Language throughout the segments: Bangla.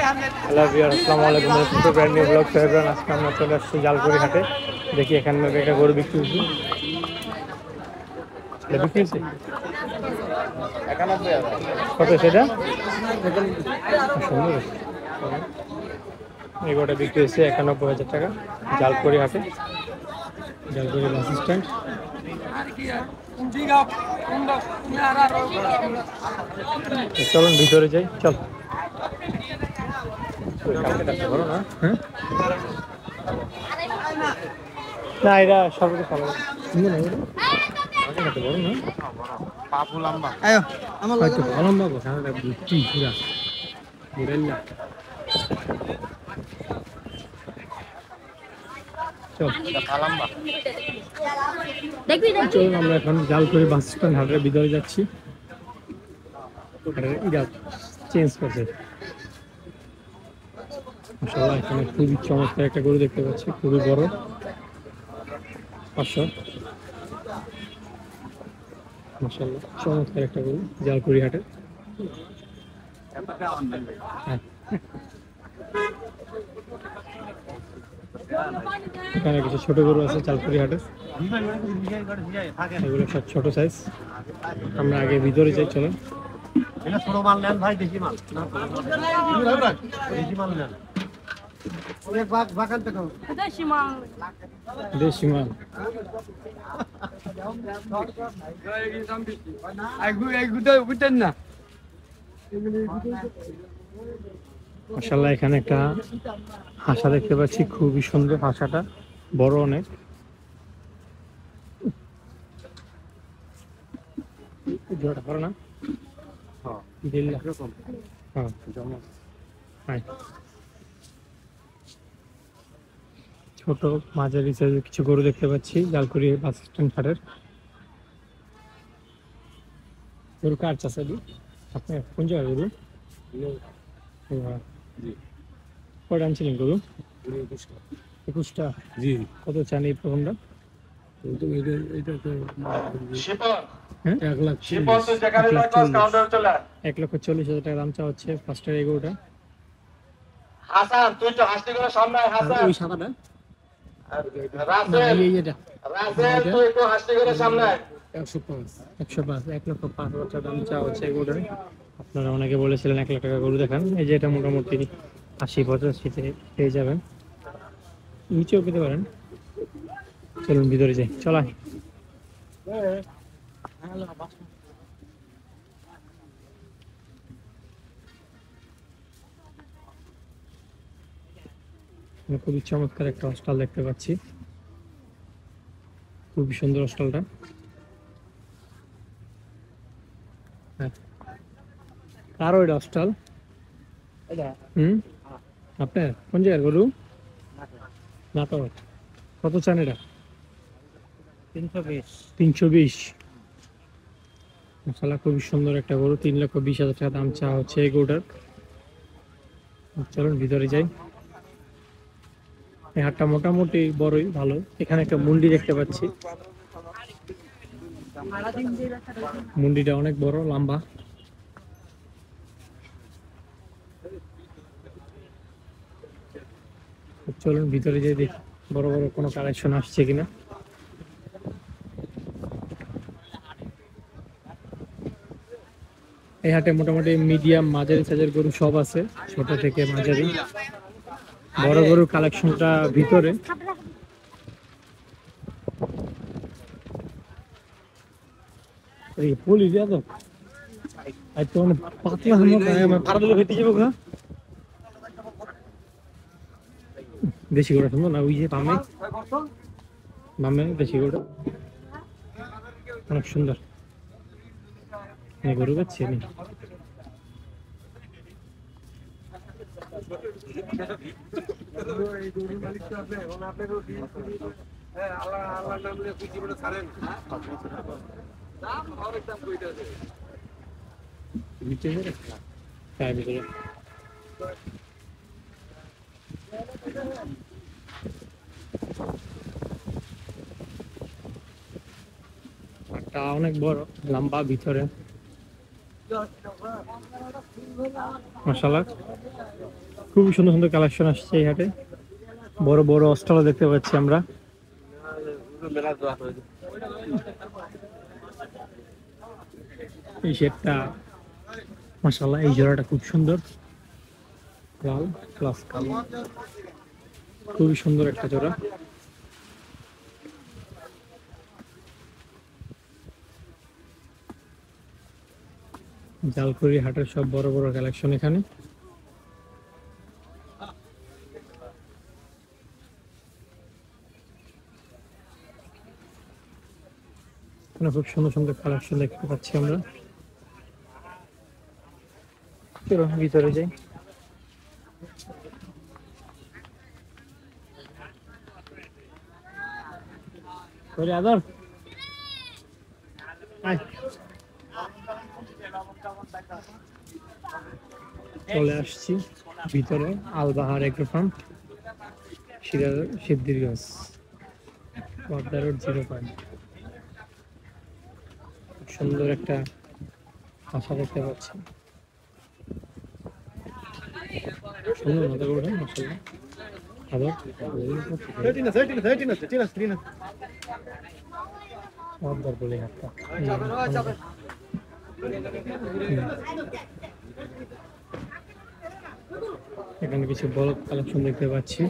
হ্যালো ভিউয়ার, আসসালামু আলাইকুম। Welcome to brand new blog. তো এভরিওয়ান, আজকে আমরা চলে আসছি জালকুড়ি হাটে। দেখি এখানে একটা গরু বিক্রি হচ্ছে। বিক্রি হচ্ছে কত সেটা? সুন্দর, এই গরুটা বিক্রি হচ্ছে 91,000 টাকা জালকুড়ি হাটে, জালকুড়ি বাস স্ট্যান্ড। চলুন ভিতরে যাই, চল। হ্যাঁ না, এটা সর্বোচ্চ ভালো সুন্দর না, বড় না, পাপু লম্বা হয়তো লম্বা গোসাটা বুঝছি পুরা বুড়াইলা। চলুন আমরা এখন জালকুড়ি বাস স্ট্যান্ড হাটের ভিতরে যাচ্ছি। চেঞ্জ করছে মাশাআল্লাহ, এখানে খুবই চমৎকার একটা গরু দেখতে পাচ্ছি, খুবই বড়। 500 মাশাআল্লাহ, চমৎকার একটা গরু জালকুড়ি হাটে। এখানে কিছু ছোট গরু আছে জালকুড়ি হাটে, এগুলো সব ছোট সাইজ। আমরা আগে ভিতরে যাই, চলেন। ছোট মাল নেন ভাই, দেশি মাল দেশি মাল নেন। দেশি মাল মাশাআল্লাহ, এখানে একটা হাসা দেখতে পাচ্ছি, খুবই সুন্দর হাসাটা, বড় অনেক। জোড়া করো না, ছোট মাঝারি সাইজের কিছু গরু দেখতে পাচ্ছি জালকুড়ি বাস স্ট্যান্ড হাটের। গরু কার চাষা দি আপনি কোন জায়গায় গরু কয়টা আনছিলেন গরু? 21টা। জি, কত চান এই প্রথমটা? 1,40,000 টাকা দাম চা হচ্ছে ফার্স্টের এই গরুটা। হাসান তুই তো হাসতে করে সামনে আয়। হাসান ওই সাদাটা রাসেল রাসেল তুই তো হাসতে করে সামনে আয়। 105 1,05,000 টাকা দাম চা হচ্ছে এই গরুটার। আপনারা অনেকে বলেছিলেন 1 লাখ টাকা গরু দেখান, এই যে এটা মোটামুটি 80-85-তে পেয়ে যাবেন, নিচেও পেতে পারেন। চলুন ভিতরে যাই, চলা। খুবই চমৎকার একটা হস্টাল দেখতে পাচ্ছি, খুবই সুন্দর হস্টালটা। কারো এটা হস্টাল? আপনার কোন জায়গার গরু? নাটোর। কত চান এটা? 320। মশালা, খুবই সুন্দর একটা গরু, 3,20,000 টাকা দাম চা হচ্ছে এই গরুটার। চলুন ভিতরে যাই। এই হাটটা মোটামুটি বড়ই ভালো। এখানে একটা মুন্ডি দেখতে পাচ্ছি, মুন্ডিটা অনেক বড় লম্বা। চলুন ভিতরে যাই, দেখি বড় বড় কোনো কালেকশন আসছে কিনা। এই হাটে মোটামুটি মিডিয়াম মাঝারি সাইজের গরু সব আছে, ছোট থেকে মাঝারি। বড় গরুর কালেকশনটা ভিতরে। দেশি গরু সুন্দর না, ওই যে বামে বামে দেশি গরু অনেক সুন্দর। গরু পাচ্ছি আমি। অনেক বড় লম্বা ভিতরে। মাশাআল্লাহ, খুবই সুন্দর সুন্দর কালেকশন আসছে এই হাটে। বড় বড় অস্ট্রালও দেখতে পাচ্ছি আমরা। এই শেডটা মাশাআল্লাহ, এই জোড়াটা খুব সুন্দর, লাল প্লাস কালো, খুবই সুন্দর একটা জোড়া। জালকুড়ি হাটের সব বড় বড় কালেকশন এখানে। এখানে খুব সুন্দর সুন্দর কালেকশন দেখতে পাচ্ছি আমরা। চলো ভিতরে যাই। আদর চলে আসছি ভিতরে, Albahar agro farm, Siddhirganj, Padma road 0 সুন্দর একটা আশা দেখতে পাচ্ছি। সুন্দর মতো করে মশলা আবার পদ্মার বলে একটা এখানে কিছু বড় কালেকশন দেখতে পাচ্ছি।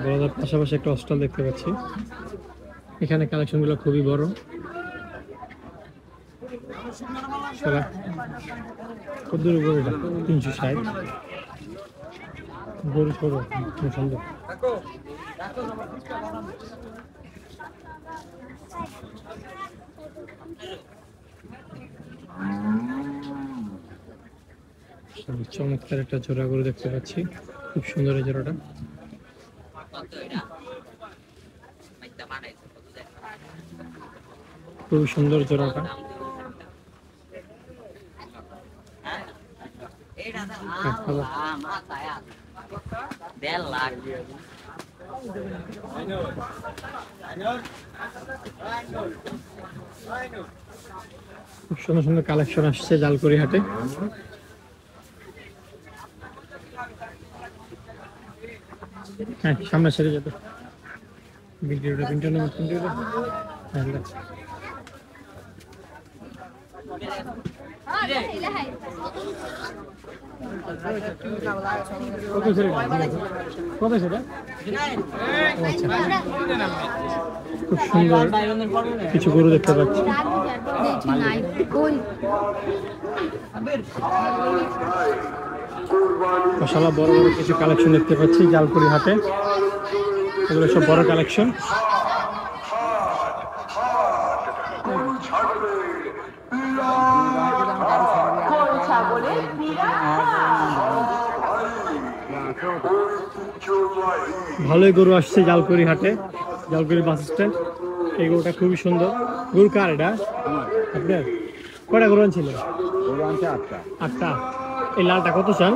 বড়দের পাশাপাশি একটা হস্টেল দেখতে পাচ্ছি। এখানে কালেকশন গুলো খুবই বড়। কদ্দুর গরুটা 360, গরু ছোট সুন্দর। চমৎকার একটা জোড়া গরু দেখতে পাচ্ছি, খুব সুন্দর এই জোড়াটা। খুব সুন্দর জোড়াটা। খুব সুন্দর সুন্দর কালেকশন আসছে জালকুড়ি হাটে। হ্যাঁ, সামনে সেরে যেত ভিডিওটা কত সেটা? খুব সুন্দর কিছু গরু দেখতে পাচ্ছি। মশালা বড় বড় কিছু কালেকশন দেখতে পাচ্ছি জালকুড়ি হাটে। এগুলো সব বড় কালেকশন। ভালোই গরু আসছে জালকুড়ি হাটে, জালকুড়ি বাস স্ট্যান্ড। এই গরুটা খুবই সুন্দর। গরু কার এটা? আপনার? কয়টা গরু আনছিল? 8টা। এই লালটা কত চান?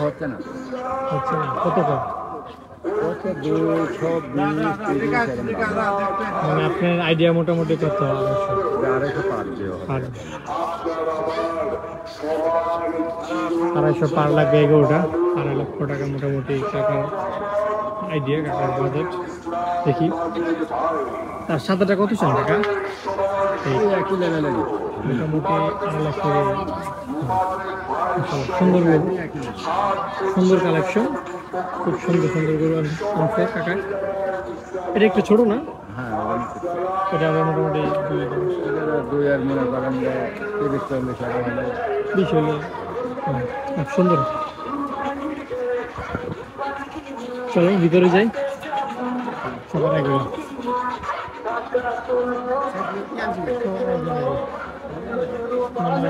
হচ্ছে না। কত কম? মানে আপনার আইডিয়া মোটামুটি করতে হবে। 250 পার লাগবে এই গরুটা। 2.5 লক্ষ টাকা মোটামুটি কাকার আইডিয়া, কাকার বাজেট। দেখি তার সাদাটা কত চান টাকা? মোটামুটি 2.5 লক্ষ। সুন্দর গরু, সুন্দর কালেকশন, খুব সুন্দর সুন্দর গরু আনছে কাকা। এটা একটু ছোট না? এটা আমরা মোটামুটি 20 হলে খুব সুন্দর। চলো ভিতরে যাই। সবার আগে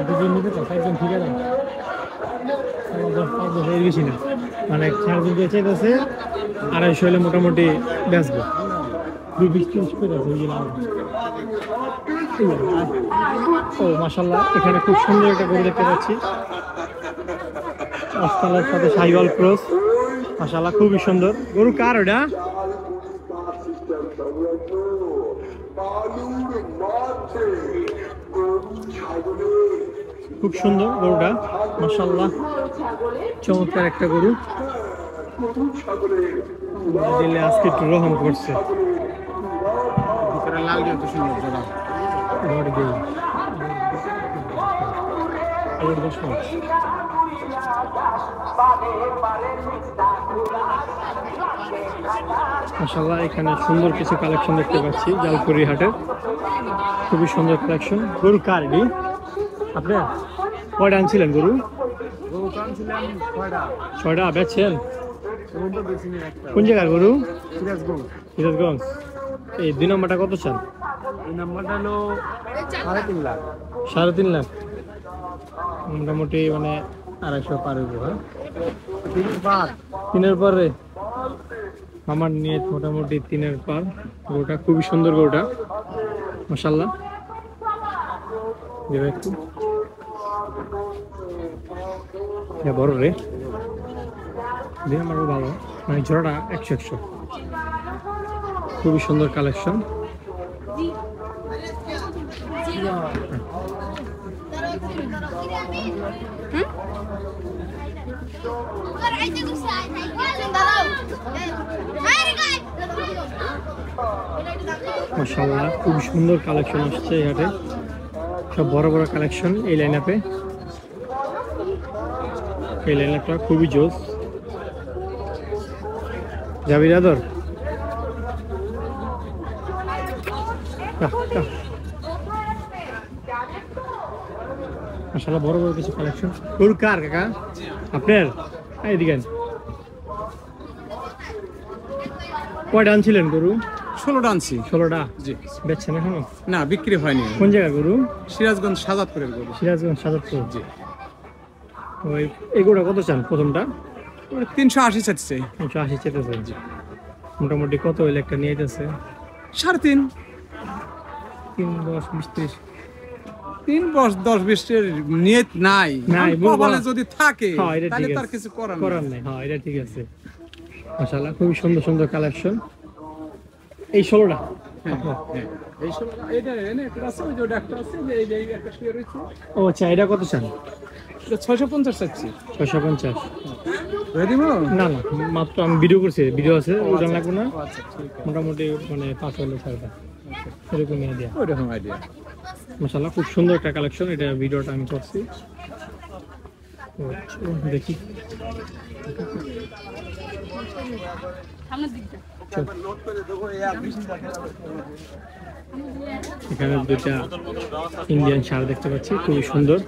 দুজন নিতে তো একজন ঠিক আছে, বেশি না, মানে 4 দিন চাইতেছে 250 হলে মোটামুটি বেচবো। 20-30 করে আছে। ও মাশাআল্লাহ, এখানে খুব সুন্দর একটা গরু দেখতে পাচ্ছি। অস্ট্রালের সাথে শাহিওয়াল ক্রস, মাশাআল্লাহ খুবই সুন্দর। গরু কার ওটা? খুব সুন্দর গরুটা, মাশাআল্লাহ চমৎকার একটা গরু। দিলে আজকে একটু রহম করছে। লাল দিয়ে সুন্দর জোড়া। মাশাআল্লাহ এখানে সুন্দর কিছু কালেকশন দেখতে পাচ্ছি জালকুড়ি হাটের, খুবই সুন্দর কালেকশন। গরু কার এটি? আপনার কয়টা আনছিলেন গরু? ছয়টা বেচছেন? কোন জায়গার গরু? সিরাজগঞ্জ। এই 2 নম্বরটা কত চান? 2 নম্বরটা হলো 3.5 লাখ। 3.5 লাখ, মোটামুটি মানে 250 পার হইব। হ্যাঁ, 3-এর পরে আমার নিয়ে মোটামুটি 3-এর পার। গরুটা খুবই সুন্দর, গরুটা মাশাআল্লাহ। একটু বড় রে, দিয়ে আমার ভালো, মানে জোড়াটা 100 খুবই সুন্দর কালেকশন। মাশাআল্লাহ খুবই সুন্দর কালেকশন আসছে এই হাটে, সব বড় বড় কালেকশন এই লাইন আপে। এই লাইন আপটা খুবই জোস। যাবি দাদর? মাশাআল্লাহ বড় বড় কিছু কালেকশন। গরু কার কাকা? আপনার? এইদিকে কয়টা আনছিলেন গরু? 16টা আনছি। 16টা? জি। বেচছেন এখনো? না, বিক্রি হয়নি। কোন জায়গা গরু? সিরাজগঞ্জ সাজাদপুরের গরু। সিরাজগঞ্জ সাজাদপুর। জি। ওই এগুলো কত চান প্রথমটা? 380 চাচ্ছে। 380 চেতেছে। জি। মোটামুটি কত হইলে একটা নিয়ে যেতেছে? 3.5। 3, 10, 20, 30। 3, 10, 20 এর নিয়ত নাই। নাই, কপালে যদি থাকে হ্যাঁ, এটা তাহলে ঠিক তার আছে। কিছু করার করার নাই। হ্যাঁ, এটা ঠিক আছে। মাশাআল্লাহ খুবই সুন্দর সুন্দর কালেকশন। এই 16টা? এই সব এটা এনে একটা আছে, ওই যে একটা আছে, এই যে একটা শুয়ে রয়েছে। ও আচ্ছা, এটা কত চান? এটা 650 চাচ্ছি। 650? ধরে দিব? না না, মাত্র আমি ভিডিও করছি, ভিডিও আছে, ওটা লাগবে না। আচ্ছা ঠিক আছে। মোটামুটি মানে 5 হলে 6টা এরকম নিয়ে দেয়া। ওইরকম আইডিয়া। মাশাআল্লাহ খুব সুন্দর একটা কালেকশন, এটা ভিডিওটা আমি করছি। দেখি এখানে 2টা ইন্ডিয়ান ষাঁড় দেখতে পাচ্ছি, খুবই সুন্দর।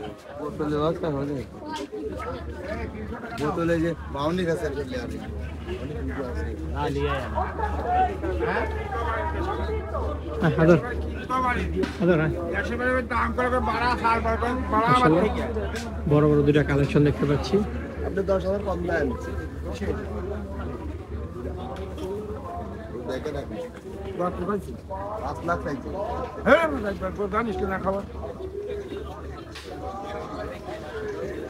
বড় বড় 2টা কালেকশন দেখতে পাচ্ছি। আপনি 10,000 কম দেন।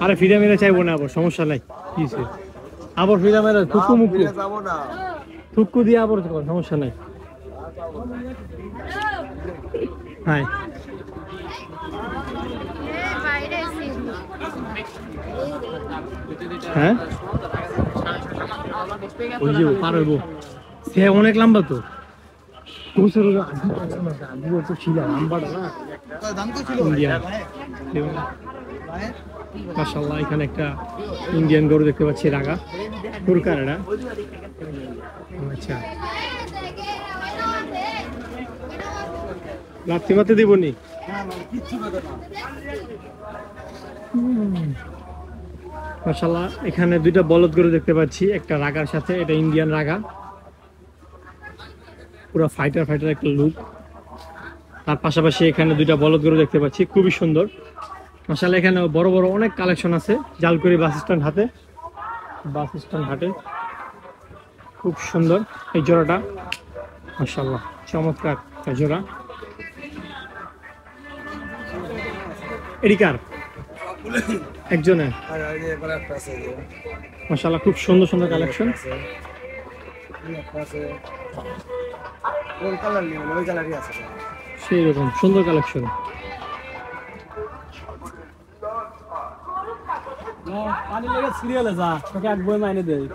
আরে ফিরা মেরে চাইবো না, আবার সমস্যা নাই। কি আবার ফিরা মেরে থুকু মুকু যাবো না। থুকু দিয়ে আবার সমস্যা নাই। হ্যাঁ হ্যাঁ, ওই যে পার হইব, সে অনেক লম্বা তো। মাশাআল্লাহ এখানে একটা ইন্ডিয়ান গরু দেখতে পাচ্ছি, রাগা গরু কার এটা? আচ্ছা, লাথি মারতে দিবনি? মাশাআল্লাহ এখানে 2টা বলদ গরু দেখতে পাচ্ছি, একটা রাগার সাথে, এটা ইন্ডিয়ান রাগা, পুরো ফাইটার ফাইটার একটা লুক। তার পাশাপাশি এখানে 2টা বলদ গরু দেখতে পাচ্ছি, খুবই সুন্দর। মাশাআল্লাহ এখানে বড় বড় অনেক কালেকশন আছে জালকুড়ি বাস স্ট্যান্ড হাটে। খুব সুন্দর এই জোড়াটা, মাশাআল্লাহ চমৎকার একটা জোড়া। এডিকার একজনে আর এই যে এবার একটা আছে এই যে মাশাআল্লাহ, খুব সুন্দর সুন্দর কালেকশন। আছে এই একটা আছে কোন কালার নিয়ে ওই কালারই আছে সেই রকম সুন্দর কালেকশন। পানি লেগে সিরিয়ালে যা তোকে এক বই মাইনে দেয়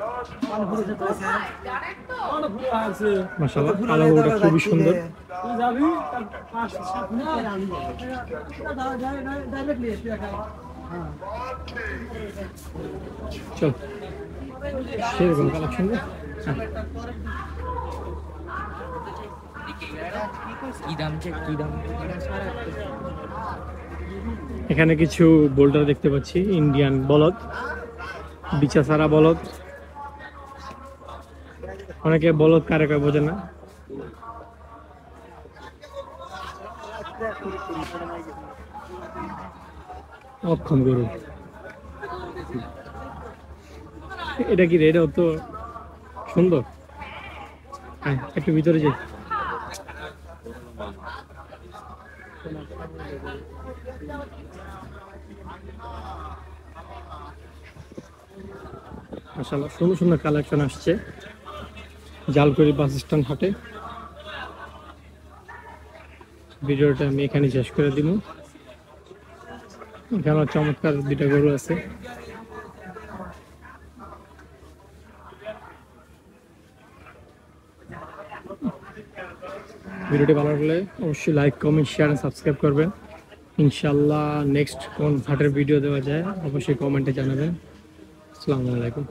পানি ফুটে যেতে আছে পানি ফুটে আছে মাশাআল্লাহ, কালারটা খুবই সুন্দর। তুই যাবি তার 5-7 মিনিট পরে আমি ডাইরেক্টলি এসে একা চল, সেরকম কালেকশন। এখানে কিছু বোল্ডার দেখতে পাচ্ছি, ইন্ডিয়ান বলদ, বিছা সারা বলদ। অনেকে বলদ কারে কারে বোঝে না। অক্ষম গরু, এটা কি রে? এটাও তো সুন্দর। হ্যাঁ, একটু ভিতরে যাই। মাশাআল্লাহ, সুন্দর সুন্দর কালেকশন আসছে জালকুড়ি বাস স্ট্যান্ড হাটে। ভিডিওটা আমি এখানে শেষ করে দিব। এখানে চমৎকার দুইটা গরু আছে। ভিডিওটি ভালো লাগলে অবশ্যই লাইক, কমেন্ট, শেয়ার এবং সাবস্ক্রাইব করবেন। ইনশাআল্লাহ নেক্সট কোন হাটের ভিডিও দেওয়া যায় অবশ্যই কমেন্টে জানাবেন। আসসালামু আলাইকুম।